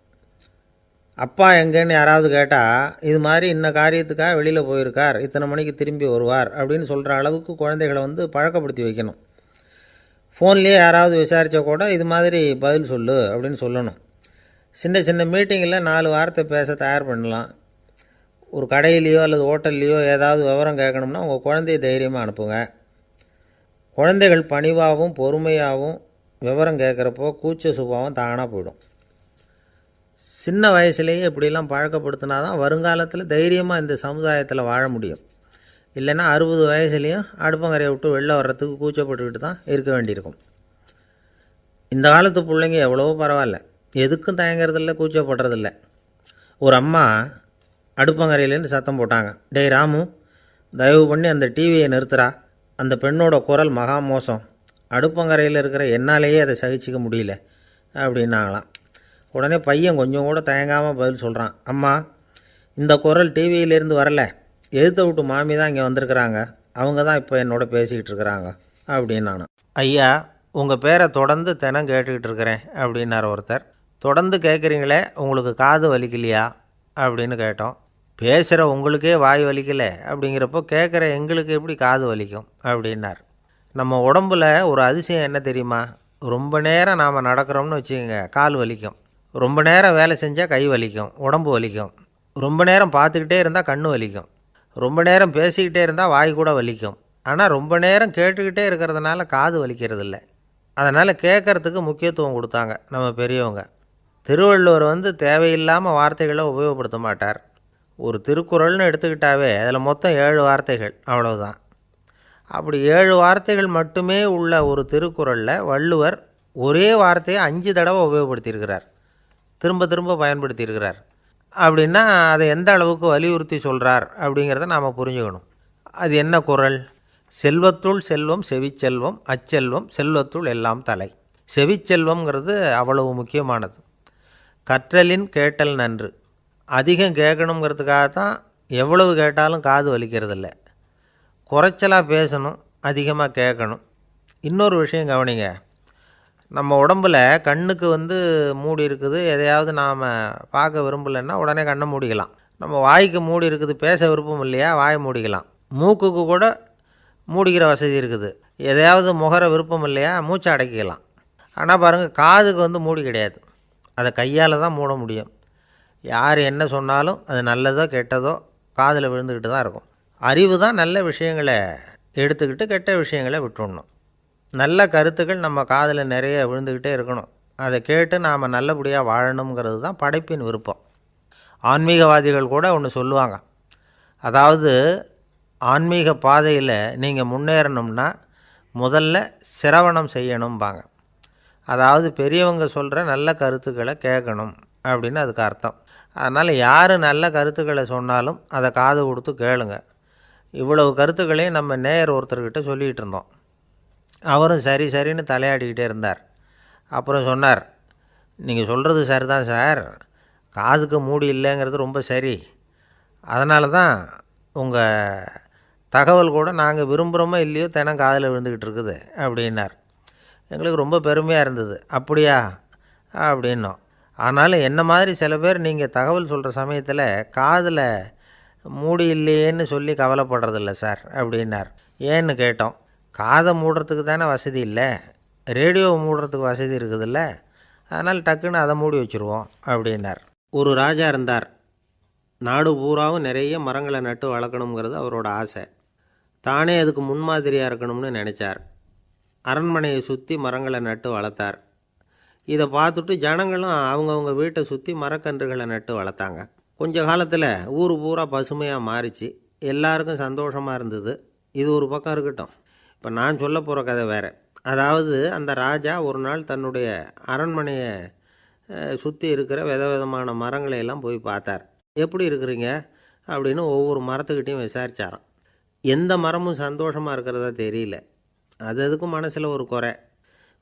S1: அப்பா எங்கேன்னு யாராவது கேட்டால் இது மாதிரி இன்ன காரியத்துக்காக வெளியில் போயிருக்கார், இத்தனை மணிக்கு திரும்பி வருவார் அப்படின்னு சொல்கிற அளவுக்கு குழந்தைகளை வந்து பழக்கப்படுத்தி வைக்கணும். ஃபோன்லேயே யாராவது விசாரித்தா கூட இது மாதிரி பதில் சொல்லு அப்படின்னு சொல்லணும். சின்ன சின்ன மீட்டிங்கில் 4 வார்த்தை பேச தயார் பண்ணலாம். ஒரு கடையிலையோ அல்லது ஹோட்டல்லையோ ஏதாவது விவரம் கேட்கணும்னா உங்கள் குழந்தைய தைரியமாக அனுப்புங்க. குழந்தைகள் பணிவாகவும் பொறுமையாகவும் விவரம் கேட்குறப்போ கூச்ச சுபாவம் தானாக போயிடும். சின்ன வயசுலேயே இப்படிலாம் பழக்கப்படுத்தினா தான் வருங்காலத்தில் தைரியமாக இந்த சமுதாயத்தில் வாழ முடியும். இல்லைன்னா 60 வயசுலேயும் அடுப்பங்கரையை விட்டு வெளில வர்றதுக்கு கூச்சப்பட்டுக்கிட்டு தான் இருக்க வேண்டியிருக்கும். இந்த காலத்து பிள்ளைங்க எவ்வளவோ பரவாயில்ல, எதுக்கும் தயங்குறதில்ல, கூச்சப்படுறதில்ல. ஒரு அம்மா அடுப்பங்கரையிலேருந்து சத்தம் போட்டாங்க, டேய் ராமு, தயவு பண்ணி அந்த டிவியை நிறுத்துறா, அந்த பெண்ணோட குரல் மகா மோசம், அடுப்பங்கரையில் இருக்கிற என்னாலேயே அதை சகிச்சிக்க முடியல அப்படின்னாங்களாம். உடனே பையன் கொஞ்சம் கூட தயங்காமல் பதில் சொல்கிறான், அம்மா இந்த குரல் டிவியிலேருந்து வரல, எதிர்த்த விட்டு மாமி தான் இங்கே வந்திருக்கிறாங்க, அவங்க தான் இப்போ என்னோட பேசிக்கிட்டு இருக்கிறாங்க அப்படின்னானா. ஐயா, உங்கள் பேரை தொடர்ந்து தினம் கேட்டுக்கிட்டு இருக்கிறேன் அப்படின்னார் ஒருத்தர். தொடர்ந்து கேட்குறீங்களே, உங்களுக்கு காது வலிக்கலையா அப்படின்னு கேட்டோம். பேசுகிற உங்களுக்கே வாய் வலிக்கலை அப்படிங்கிறப்போ கேட்குற எங்களுக்கு எப்படி காது வலிக்கும் அப்படின்னார். நம்ம உடம்புல ஒரு அதிசயம் என்ன தெரியுமா? ரொம்ப நேரம் நாம் நடக்கிறோம்னு வச்சுக்கோங்க, கால் வலிக்கும். ரொம்ப நேரம் வேலை செஞ்சால் கை வலிக்கும், உடம்பு வலிக்கும். ரொம்ப நேரம் பார்த்துக்கிட்டே இருந்தால் கண்ணு வலிக்கும். ரொம்ப நேரம் பேசிக்கிட்டே இருந்தால் வாய் கூட வலிக்கும். ஆனால் ரொம்ப நேரம் கேட்டுக்கிட்டே இருக்கிறதுனால காது வலிக்கிறது இல்லை. அதனால் கேட்குறதுக்கு முக்கியத்துவம் கொடுத்தாங்க நம்ம பெரியவங்க. திருவள்ளுவர் வந்து தேவையில்லாமல் வார்த்தைகளை உபயோகப்படுத்த மாட்டார். ஒரு திருக்குறள்னு எடுத்துக்கிட்டாவே அதில் மொத்தம் 7 வார்த்தைகள், அவ்வளவுதான். அப்படி 7 வார்த்தைகள் மட்டுமே உள்ள ஒரு திருக்குறளில் வள்ளுவர் ஒரே வார்த்தையை 5 தடவை உபயோகப்படுத்தியிருக்கிறார், திரும்ப திரும்ப பயன்படுத்தியிருக்கிறார். அப்படின்னா அதை எந்த அளவுக்கு வலியுறுத்தி சொல்கிறார் அப்படிங்கிறத நாம் புரிஞ்சுக்கணும். அது என்ன குறள்? செல்வத்துள் செல்வம் செவிச்செல்வம், அச்செல்வம் செல்வத்துள் எல்லாம் தலை. செவிச்செல்வம்ங்கிறது அவ்வளவு முக்கியமானது. கற்றலின் கேட்டல் நன்று. அதிகம் கேட்கணுங்கிறதுக்காக தான் எவ்வளவு கேட்டாலும் காது வலிக்கிறதில்ல. குறைச்சலாக பேசணும், அதிகமாக கேட்கணும். இன்னொரு விஷயம் கவனிங்க, நம்ம உடம்பில் கண்ணுக்கு மூடி இருக்குது, எதையாவது நாம் பார்க்க விரும்பலைன்னா உடனே கண்ணை மூடிக்கலாம். நம்ம வாய்க்கு மூடி இருக்குது, பேச விருப்பம் இல்லையா, வாயை மூடிக்கலாம். மூக்குக்கு கூட மூடிக்கிற வசதி இருக்குது, எதையாவது முகர விருப்பம் இல்லையா, மூச்சை அடக்கிக்கலாம். ஆனால் பாருங்கள், காதுக்கு மூடி கிடையாது, அதை கையால் தான் மூட முடியும். யார் என்ன சொன்னாலும் அது நல்லதோ கெட்டதோ காதில் விழுந்துக்கிட்டு தான் இருக்கும். அறிவு தான் நல்ல விஷயங்களை எடுத்துக்கிட்டு கெட்ட விஷயங்களை விட்டுடணும். நல்ல கருத்துக்கள் நம்ம காதில் நிறைய விழுந்துக்கிட்டே இருக்கணும். அதை கேட்டு நாம் நல்லபடியாக வாழணுங்கிறது தான் படைப்பின் விருப்பம். ஆன்மீகவாதிகள் கூட ஒன்று சொல்லுவாங்க, அதாவது ஆன்மீக பாதையில் நீங்கள் முன்னேறணும்னா முதல்ல சிரவணம் செய்யணும்பாங்க. அதாவது பெரியவங்க சொல்கிற நல்ல கருத்துக்களை கேட்கணும் அப்படின்னு அதுக்கு அர்த்தம். அதனால் யார் நல்ல கருத்துக்களை சொன்னாலும் அதை காது கொடுத்து கேளுங்க. இவ்வளவு கருத்துக்களையும் நம்ம நேயர் ஒருத்தர்கிட்ட சொல்லிகிட்டு இருந்தோம். அவரும் சரி சரின்னு தலையாடிக்கிட்டே இருந்தார். அப்புறம் சொன்னார், நீங்கள் சொல்கிறது சரிதான் சார், காதுக்கு மூடி இல்லைங்கிறது ரொம்ப சரி, அதனால தான் உங்கள் தகவல் கூட நாங்கள் விரும்புகிறோமோ இல்லையோ தினம் காதில் விழுந்துக்கிட்டு இருக்குது அப்படின்னார். எங்களுக்கு ரொம்ப பெருமையாக இருந்தது. அப்படியா அப்படின்னோம். ஆனாலும் என்ன மாதிரி சில பேர் நீங்கள் தகவல் சொல்கிற சமயத்தில் காதில் மூடி இல்லையேன்னு சொல்லி கவலைப்படுறதில்ல சார் அப்படின்னார். ஏன்னு கேட்டோம். காதை மூடுறதுக்கு தானே வசதி இல்லை, ரேடியோவை மூடுறதுக்கு வசதி இருக்குதுல்ல, அதனால் டக்குன்னு அதை மூடி வச்சுருவோம் அப்படின்னார். ஒரு ராஜா இருந்தார். நாடு பூராவும் நிறைய மரங்களை நட்டு வளர்க்கணுங்கிறது அவரோட ஆசை. தானே அதுக்கு முன்மாதிரியாக இருக்கணும்னு நினச்சார். அரண்மனையை சுற்றி மரங்களை நட்டு வளர்த்தார். இதை பார்த்துட்டு ஜனங்களும் அவங்கவுங்க வீட்டை சுற்றி மரக்கன்றுகளை நட்டு வளர்த்தாங்க. கொஞ்ச காலத்தில் ஊர் பூரா பசுமையாக மாறிச்சு. எல்லாருக்கும் சந்தோஷமாக இருந்தது. இது ஒரு பக்கம் இருக்கட்டும். இப்போ நான் சொல்ல போகிற கதை வேறு. அதாவது அந்த ராஜா ஒரு நாள் தன்னுடைய அரண்மனையை சுற்றி இருக்கிற விதவிதமான மரங்களை எல்லாம் போய் பார்த்தார். எப்படி இருக்கிறீங்க அப்படின்னு ஒவ்வொரு மரத்துக்கிட்டையும் விசாரித்தாராம். எந்த மரமும் சந்தோஷமாக இருக்கிறதா தெரியல. அது அதுக்கும் மனசில் ஒரு குறை.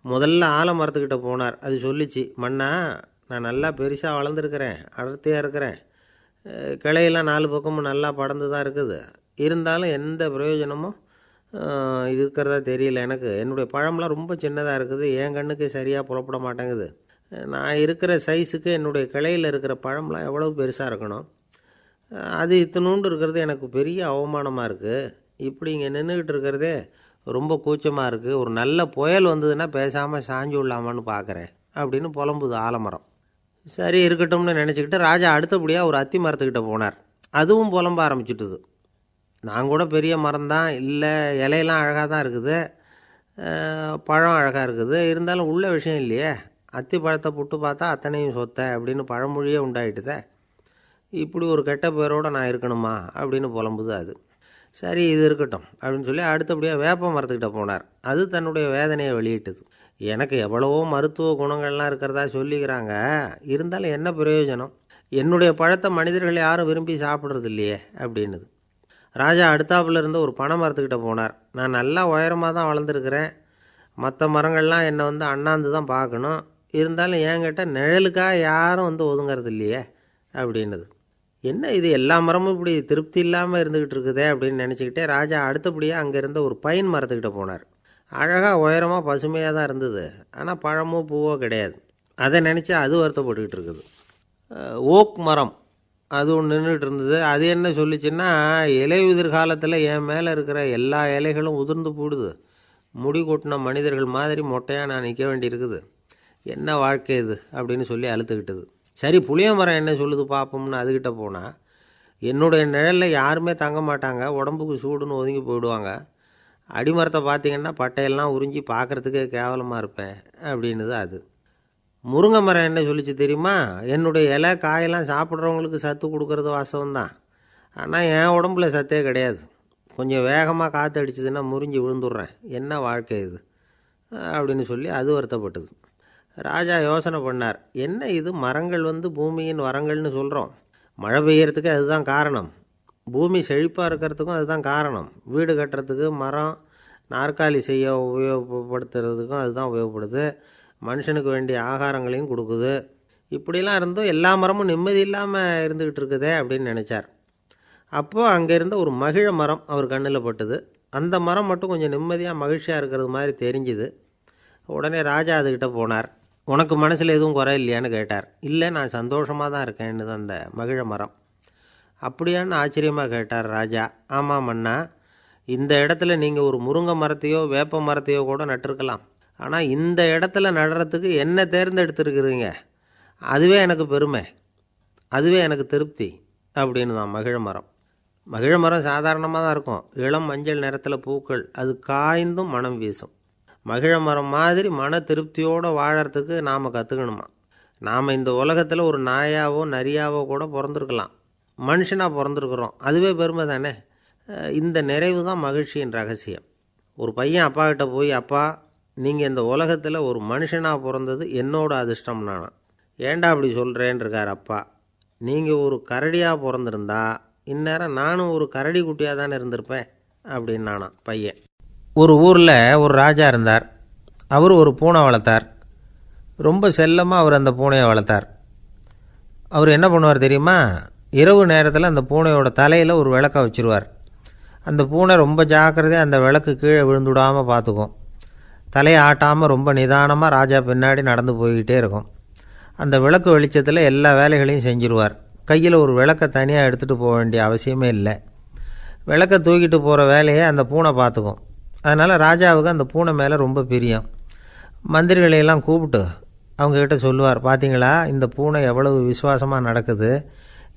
S1: முதல்ல ஆலமரத்துக்கிட்ட போனார். அது சொல்லிச்சு, மண்ணா நான் நல்லா பெருசாக வளர்ந்துருக்கிறேன், அடர்த்தியாக இருக்கிறேன், கிளையெல்லாம் 4 பக்கமும் நல்லா படர்ந்து தான் இருக்குது, இருந்தாலும் எந்த பிரயோஜனமும் இருக்கிறதா தெரியல எனக்கு. என்னுடைய பழம்லாம் ரொம்ப சின்னதாக இருக்குது, என் கண்ணுக்கு சரியாக புறப்பட மாட்டேங்குது. நான் இருக்கிற சைஸுக்கு என்னுடைய கிளையில் இருக்கிற பழம்லாம் எவ்வளோ பெருசாக இருக்கணும், அது இத்தினூண்டு இருக்கிறது எனக்கு பெரிய அவமானமாக இருக்குது. இப்படி இங்கே நின்றுக்கிட்டு இருக்கிறதே ரொம்ப கூச்சமாக இருக்குது. ஒரு நல்ல புயல் வந்ததுன்னா பேசாமல் சாஞ்சு விடலாமான்னு பார்க்குறேன் அப்படின்னு புலம்புது ஆலமரம். சரி இருக்கட்டும்னு நினச்சிக்கிட்டு ராஜா அடுத்தபடியாக ஒரு அத்தி மரத்துக்கிட்ட போனார். அதுவும் புலம்ப ஆரம்பிச்சுட்டுது. நான் கூட பெரிய மரம்தான், இல்லை இலையெல்லாம் அழகாக தான் இருக்குது, பழம் அழகாக இருக்குது, இருந்தாலும் உள்ள விஷயம் இல்லையே, அத்தி பழத்தை புட்டு பார்த்தா அத்தனையும் சொத்தை அப்படின்னு பழமொழியே உண்டாயிட்டுதே, இப்படி ஒரு கெட்ட பேரோடு நான் இருக்கணுமா அப்படின்னு புலம்புது அது. சரி இது இருக்கட்டும் அப்படின்னு சொல்லி அடுத்தபடியாக வேப்ப மரத்துக்கிட்ட போனார். அது தன்னுடைய வேதனையை வெளியிட்டது. எனக்கு எவ்வளவோ மருத்துவ குணங்கள்லாம் இருக்கிறதா சொல்லிக்கிறாங்க, இருந்தாலும் என்ன பிரயோஜனம், என்னுடைய பழத்தை மனிதர்கள் யாரும் விரும்பி சாப்பிட்றது இல்லையே அப்படின்னுது. ராஜா அடுத்தாப்புல இருந்த ஒரு பனை மரத்துக்கிட்ட போனார். நான் நல்லா உயரமாக தான் வளர்ந்துருக்கிறேன், மற்ற மரங்கள்லாம் என்னை அண்ணாந்து தான் பார்க்கணும், இருந்தாலும் என்கிட்ட நிழலுக்காக யாரும் ஒதுங்கிறது இல்லையே அப்படின்னுது. என்ன இது எல்லா மரமும் இப்படி திருப்தி இல்லாமல் இருந்துக்கிட்டு இருக்குதே அப்படின்னு நினச்சிக்கிட்டே ராஜா அடுத்தபடியாக அங்கே இருந்த ஒரு பைன் மரத்துக்கிட்ட போனார். அழகாக உயரமாக பசுமையாக தான் இருந்தது, ஆனால் பழமோ பூவோ கிடையாது. அதை நினச்சி அது வருத்தப்பட்டுக்கிட்டு இருக்குது. ஓக் மரம் அது ஒன்று நின்றுட்டு இருந்தது. அது என்ன சொல்லிச்சுன்னா, இலையுதிர் காலத்தில் என் மேலே இருக்கிற எல்லா இலைகளும் உதிர்ந்து போடுது, முடி கொட்டின மனிதர்கள் மாதிரி மொட்டையாக நான் நிற்க வேண்டியிருக்குது, என்ன வாழ்க்கை இது அப்படின்னு சொல்லி அழுத்துக்கிட்டது. சரி புளிய மரம் என்ன சொல்லுது பார்ப்போம்னு அதுக்கிட்ட போனால், என்னுடைய நிழலில் யாருமே தங்க மாட்டாங்க, உடம்புக்கு சூடுன்னு ஒதுங்கி போயிடுவாங்க, அடிமரத்தை பார்த்திங்கன்னா பட்டையெல்லாம் உறிஞ்சி பார்க்குறதுக்கே கேவலமாக இருப்பேன் அப்படின்னுது அது. முருங்கை மரம் என்ன சொல்லிச்சு தெரியுமா, என்னுடைய இலை காயெல்லாம் சாப்பிட்றவங்களுக்கு சத்து கொடுக்கறது வாசம்தான், ஆனால் என் உடம்புல சத்தே கிடையாது, கொஞ்சம் வேகமாக காற்று அடிச்சதுன்னா முறிஞ்சு விழுந்துடுறேன், என்ன வாழ்க்கை இது அப்படின்னு சொல்லி அது வருத்தப்பட்டது. ராஜா யோசனை பண்ணார், என்ன இது மரங்கள் பூமியின் வரங்கள்னு சொல்கிறோம், மழை பெய்யறதுக்கு அதுதான் காரணம், பூமி செழிப்பாக இருக்கிறதுக்கும் அதுதான் காரணம், வீடு கட்டுறதுக்கு மரம், நாற்காலி செய்ய உபயோகப்படுத்துறதுக்கும் அதுதான் உபயோகப்படுது, மனுஷனுக்கு வேண்டிய ஆகாரங்களையும் கொடுக்குது, இப்படிலாம் இருந்தும் எல்லா மரமும் நிம்மதி இல்லாமல் இருந்துக்கிட்டு இருக்குதே அப்படின்னு நினச்சார். அப்போது அங்கே இருந்த ஒரு மகிழ மரம் அவர் கண்ணில் பட்டுது. அந்த மரம் மட்டும் கொஞ்சம் நிம்மதியாக மகிழ்ச்சியாக இருக்கிறது மாதிரி தெரிஞ்சுது. உடனே ராஜா அதுக்கிட்ட போனார். உனக்கு மனசில் எதுவும் குறை இல்லையான்னு கேட்டார். இல்லை, நான் சந்தோஷமாக தான் இருக்கேன்னு அந்த மகிழ மரம். அப்படியான்னு ஆச்சரியமாக கேட்டார் ராஜா. ஆமாம் மன்னா, இந்த இடத்துல நீங்கள் ஒரு முருங்கை மரத்தையோ வேப்ப மரத்தையோ கூட நட்டிருக்கலாம், ஆனால் இந்த இடத்துல நடுறதுக்கு என்ன தேர்ந்தெடுத்துருக்குறீங்க, அதுவே எனக்கு பெருமை, அதுவே எனக்கு திருப்தி அப்படின்னு தான் மகிழ மரம். மகிழ மரம் சாதாரணமாக தான் இருக்கும், இளம் மஞ்சள் நிறத்தில் பூக்கள், அது காய்ந்தும் மனம் வீசும். மகிழ மரம் மாதிரி மன திருப்தியோடு வாழறதுக்கு நாம் கற்றுக்கணுமா. நாம் இந்த உலகத்தில் ஒரு நாயாவோ நரியாவோ கூட பிறந்திருக்கலாம், மனுஷனாக பிறந்திருக்கிறோம், அதுவே பெருமை தானே. இந்த நிறைவு தான் மகிழ்ச்சியின் ரகசியம். ஒரு பையன் அப்பா கிட்ட போய், அப்பா நீங்கள் இந்த உலகத்தில் ஒரு மனுஷனாக பிறந்தது என்னோட அதிர்ஷ்டம் நானா. ஏண்டா அப்படி சொல்கிறேன்னு இருக்கார் அப்பா. நீங்கள் ஒரு கரடியாக பிறந்திருந்தா இந்நேரம் நானும் ஒரு கரடி குட்டியாக தானே இருந்திருப்பேன் அப்படின்னு நானா பையன். ஒரு ஊரில் ஒரு ராஜா இருந்தார். அவர் ஒரு பூனை வளர்த்தார். ரொம்ப செல்லமாக அவர் அந்த பூனையை வளர்த்தார். அவர் என்ன பண்ணுவார் தெரியுமா, இரவு நேரத்தில் அந்த பூனையோட தலையில் ஒரு விளக்கை வச்சுருவார். அந்த பூனை ரொம்ப ஜாக்கிரதையாக அந்த விளக்கு கீழே விழுந்துடாமல் பார்த்துக்கும். தலையை ஆட்டாமல் ரொம்ப நிதானமாக ராஜா பின்னாடி நடந்து போய்கிட்டே இருக்கும். அந்த விளக்கு வெளிச்சத்தில் எல்லா வேலைகளையும் செஞ்சுருவார். கையில் ஒரு விளக்கை தனியாக எடுத்துகிட்டு போக வேண்டிய அவசியமே இல்லை. விளக்கை தூக்கிட்டு போகிற வேலையை அந்த பூனை பார்த்துக்கும். அதனால் ராஜாவுக்கு அந்த பூனை மேலே ரொம்ப பிரியம். மந்திரிகளையெல்லாம் கூப்பிட்டு அவங்கக்கிட்ட சொல்லுவார், பார்த்தீங்களா இந்த பூனை எவ்வளவு விசுவாசமாக நடக்குது,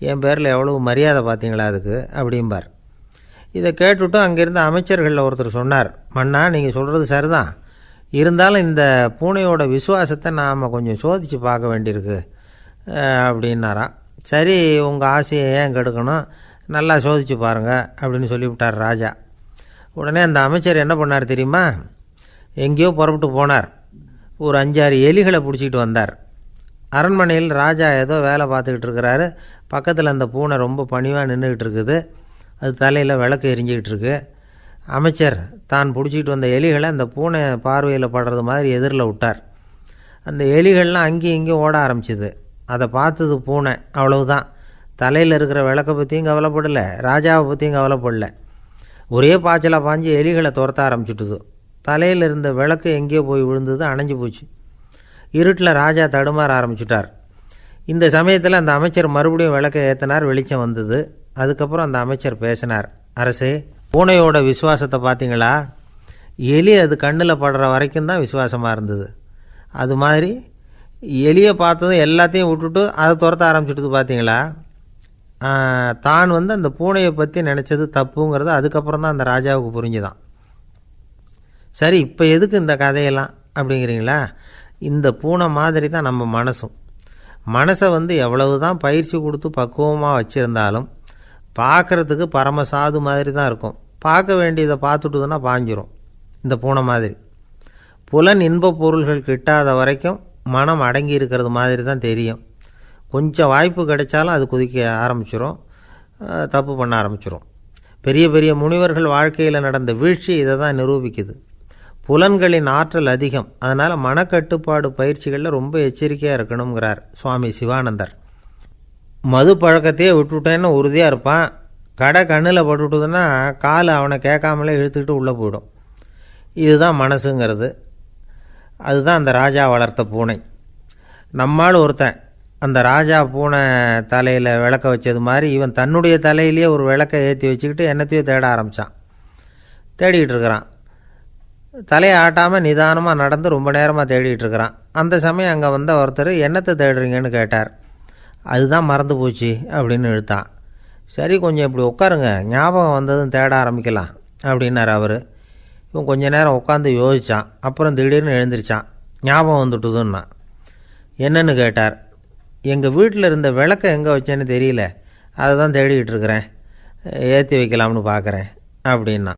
S1: என் பேரில் எவ்வளவு மரியாதை பார்த்தீங்களா அதுக்கு அப்படிம்பார். இதை கேட்டுவிட்டு அங்கேருந்த அமைச்சர்களில் ஒருத்தர் சொன்னார், மன்னா நீங்கள் சொல்கிறது சரிதான், இருந்தாலும் இந்த பூனையோட விசுவாசத்தை நாம் கொஞ்சம் சோதித்து பார்க்க வேண்டியிருக்கு அப்படின்னாராம். சரி, உங்கள் ஆசையை ஏன் கெடுக்கணும், நல்லா சோதித்து பாருங்கள் அப்படின்னு சொல்லிவிட்டார் ராஜா. உடனே அந்த அமைச்சர் என்ன பண்ணார் தெரியுமா, எங்கேயோ புறப்பட்டு போனார். ஒரு 5-6 எலிகளை பிடிச்சிக்கிட்டு வந்தார். அரண்மனையில் ராஜா ஏதோ வேலை பார்த்துக்கிட்டு இருக்கிறாரு. பக்கத்தில் அந்த பூனை ரொம்ப பணிவாக நின்றுக்கிட்டு இருக்குது. அது தலையில் விளக்கு எரிஞ்சிக்கிட்டு இருக்கு. அமைச்சர் தான் பிடிச்சிக்கிட்டு வந்த எலிகளை அந்த பூனை பார்வையில் படுறது மாதிரி எதிரில் விட்டார். அந்த எலிகள்லாம் அங்கேயும் இங்கேயும் ஓட ஆரம்பிச்சிது. அதை பார்த்தது பூனை, அவ்வளவுதான். தலையில் இருக்கிற விளக்கை பற்றியும் கவலைப்படலை, ராஜாவை பற்றியும் கவலைப்படலை. ஒரே பாய்ச்சலாக பாஞ்சு எலிகளை துரத்த ஆரம்பிச்சுட்டுது. தலையில் இருந்த விளக்கு எங்கேயோ போய் விழுந்தது, அணைஞ்சு போச்சு. இருட்டில் ராஜா தடுமாற ஆரம்பிச்சுட்டார். இந்த சமயத்தில் அந்த அமைச்சர் மறுபடியும் விளக்கை ஏற்றினார். வெளிச்சம் வந்தது. அதுக்கப்புறம் அந்த அமைச்சர் பேசினார். அரசே, பூனையோட விசுவாசத்தை பார்த்தீங்களா, எலி அது கண்ணில் படுற வரைக்கும் தான் விசுவாசமாக இருந்தது. அது மாதிரி எலியை பார்த்ததும் எல்லாத்தையும் விட்டுட்டு அதை துரத்த ஆரம்பிச்சுட்டு பார்த்தீங்களா. தான் அந்த பூனையை பற்றி நினச்சது தப்புங்கிறது அதுக்கப்புறம் தான் அந்த ராஜாவுக்கு புரிஞ்சுதான். சரி, இப்போ எதுக்கு இந்த கதையெல்லாம் அப்படிங்கிறீங்களா. இந்த பூனை மாதிரி தான் நம்ம மனசும். மனசை எவ்வளவு தான் பயிற்சி கொடுத்து பக்குவமாக வச்சுருந்தாலும் பார்க்குறதுக்கு பரமசாது மாதிரி தான் இருக்கும். பார்க்க வேண்டியதை பார்த்துட்டுதுன்னா பாஞ்சிரும். இந்த பூனை மாதிரி புலன் இன்ப பொருள்கள் கிட்டாத வரைக்கும் மனம் அடங்கி இருக்கிறது மாதிரி தான் தெரியும். கொஞ்சம் வாய்ப்பு கிடைச்சாலும் அது குதிக்க ஆரம்பிச்சிடும், தப்பு பண்ண ஆரம்பிச்சிடும். பெரிய பெரிய முனிவர்கள் வாழ்க்கையில் நடந்த வீழ்ச்சி இதை தான் நிரூபிக்குது. புலன்களின் ஆற்றல் அதிகம், அதனால் மனக்கட்டுப்பாடு பயிற்சிகளில் ரொம்ப எச்சரிக்கையாக இருக்கணுங்கிறார் சுவாமி சிவானந்தர். மது பழக்கத்தையே விட்டுவிட்டேன்னு உறுதியாக இருப்பான். கடை கண்ணில் பட்டுவிட்டதுன்னா கால் அவனை கேட்காமலே இழுத்துக்கிட்டு உள்ளே போயிடும். இதுதான் மனசுங்கிறது. அதுதான் அந்த ராஜா வளர்த்த பூனை. நம்மால் ஒருத்தன் அந்த ராஜா பூனை தலையில் விளக்க வச்சது மாதிரி இவன் தன்னுடைய தலையிலேயே ஒரு விளக்கை ஏற்றி வச்சுக்கிட்டு என்னத்தையோ தேட ஆரம்பித்தான். தேடிக்கிட்டு இருக்கிறான். தலையை ஆட்டாமல் நிதானமாக நடந்து ரொம்ப நேரமாக தேடிகிட்டு இருக்கிறான். அந்த சமயம் அங்கே வந்த ஒருத்தர், என்னத்தை தேடுறீங்கன்னு கேட்டார். அதுதான் மறந்து போச்சு அப்படின்னு இழுத்தான். சரி, கொஞ்சம் இப்படி உட்காருங்க, ஞாபகம் வந்ததும் தேட ஆரம்பிக்கலாம் அப்படின்னார் அவர். இவன் கொஞ்ச நேரம் உட்காந்து யோசித்தான். அப்புறம் திடீர்னு எழுந்திரிச்சான். ஞாபகம் வந்துட்டுதுன்னா. என்னன்னு கேட்டார். எங்கள் வீட்டில் இருந்த விளக்கை எங்கே வச்சேன்னு தெரியல, அதை தான் தேடிக்கிட்டு இருக்கிறேன், ஏற்றி வைக்கலாம்னு பார்க்குறேன் அப்படின்னா.